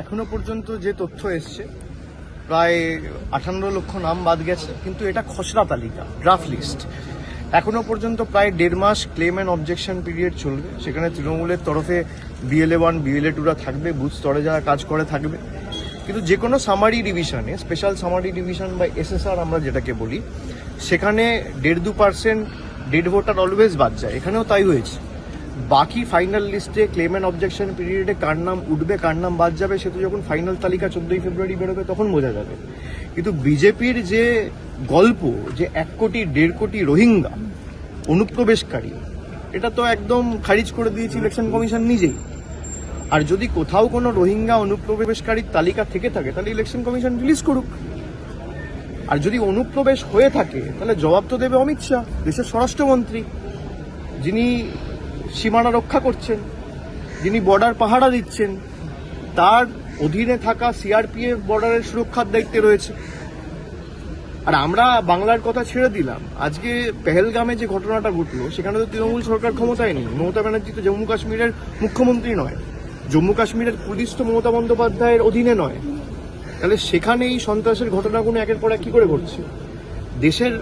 এখনো পর্যন্ত যে তথ্য এসছে প্রায় 58 লক্ষ নাম বাদ গেছে, কিন্তু এটা খসড়া তালিকা, ড্রাফট লিস্ট। এখনো পর্যন্ত প্রায় 1.5 মাস ক্লেম অ্যান্ড অবজেকশন পিরিয়ড চলবে। সেখানে তৃণমূলের তরফে BLA 1 BLA 2রা থাকবে, বুথ স্তরে যারা কাজ করে থাকবে। কিন্তু যে কোনো সামারি ডিভিশনে, স্পেশাল সামারি ডিভিশন বা SSR আমরা যেটাকে বলি, সেখানে 1.5-2% ডেড ভোটার অলওয়েজ বাদ যায়। এখানেও তাই হয়েছে। বাকি ফাইনাল লিস্টে ক্লেম অ্যান্ড অবজেকশন পিরিয়ডে কার নাম উঠবে কার নাম বাদ যাবে সে তো যখন ফাইনাল তালিকা 14ই ফেব্রুয়ারি বেরোবে তখন বোঝা যাবে। কিন্তু বিজেপির যে গল্প যে 1 কোটি 1.5 কোটি রোহিঙ্গা অনুপ্রবেশকারী, এটা তো একদম খারিজ করে দিয়েছে ইলেকশন কমিশন নিজেই। আর যদি কোথাও কোনো রোহিঙ্গা অনুপ্রবেশকারীর তালিকা থেকে থাকে তাহলে ইলেকশন কমিশন রিলিজ করুক। আর যদি অনুপ্রবেশ হয়ে থাকে তাহলে জবাব তো দেবে অমিত শাহ, দেশের স্বরাষ্ট্রমন্ত্রী, যিনি সীমানা রক্ষা করছেন, যিনি বর্ডার পাহারা দিচ্ছেন। তার অধীনে থাকা CRPF বর্ডারের সুরক্ষার দায়িত্বে রয়েছে। আর আমরা বাংলার কথা ছেড়ে দিলাম, আজকে পেহেলগামে যে ঘটনাটা ঘটলো সেখানে তো তৃণমূল সরকার ক্ষমতায় নেই। মমতা ব্যানার্জি তো জম্মু কাশ্মীরের মুখ্যমন্ত্রী নয়, জম্মু কাশ্মীরের পুলিশ তো মমতা বন্দ্যোপাধ্যায়ের অধীনে নয়। তাহলে সেখানে এই সন্ত্রাসের ঘটনাগুলো একের পর এক কি করে ঘটছে? দেশের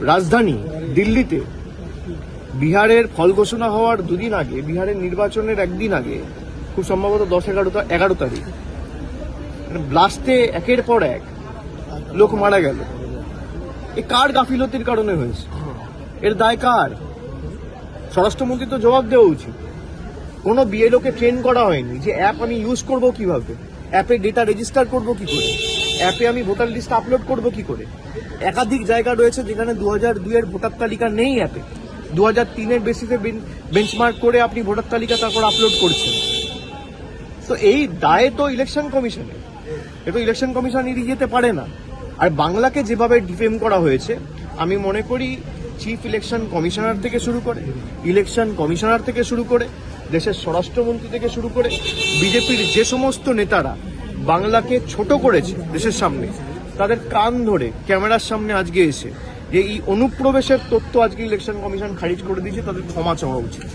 রাজধানী দিল্লিতে বিহারের ফল ঘোষণা হওয়ার 2 দিন আগে, বিহারের নির্বাচনের 1 দিন আগে, খুব সম্ভবত 11 তারিখ, ব্লাস্টে একের পর এক লোক মারা গেল। এ কার গাফিলতির কারণে হয়েছে? এর দায় কার? স্বরাষ্ট্রমন্ত্রী তো জবাব দেওয়া উচিত। কোনো BLO-কে ট্রেন করা হয়নি যে অ্যাপ আমি ইউজ করব কিভাবে, অ্যাপে ডেটা রেজিস্টার করব কি করে, অ্যাপে আমি ভোটার লিস্ট আপলোড করব কি করে। একাধিক জায়গা রয়েছে যেখানে 2002-এর ভোটার তালিকা নেই অ্যাপে, 2003-এর বেসিসে বেঞ্চমার্ক করে আপনি ভোটার তালিকা তারপর আপলোড করছেন। তো এই দায় তো ইলেকশন কমিশনের, এটা ইলেকশন কমিশন এড়িয়ে যেতে পারে না। আর বাংলাকে যেভাবে ডিফেম করা হয়েছে, আমি মনে করি চিফ ইলেকশন কমিশনার থেকে শুরু করে, ইলেকশন কমিশনার থেকে শুরু করে, দেশের স্বরাষ্ট্রমন্ত্রী থেকে শুরু করে, বিজেপির যে সমস্ত নেতারা বাংলাকে ছোট করেছে দেশের সামনে, তাদের কান ধরে ক্যামেরার সামনে আজকে এসে যে এই অনুপ্রবেশের তথ্য আজকে ইলেকশন কমিশন খারিজ করে দিয়েছে, তাদের ক্ষমা চাওয়া উচিত।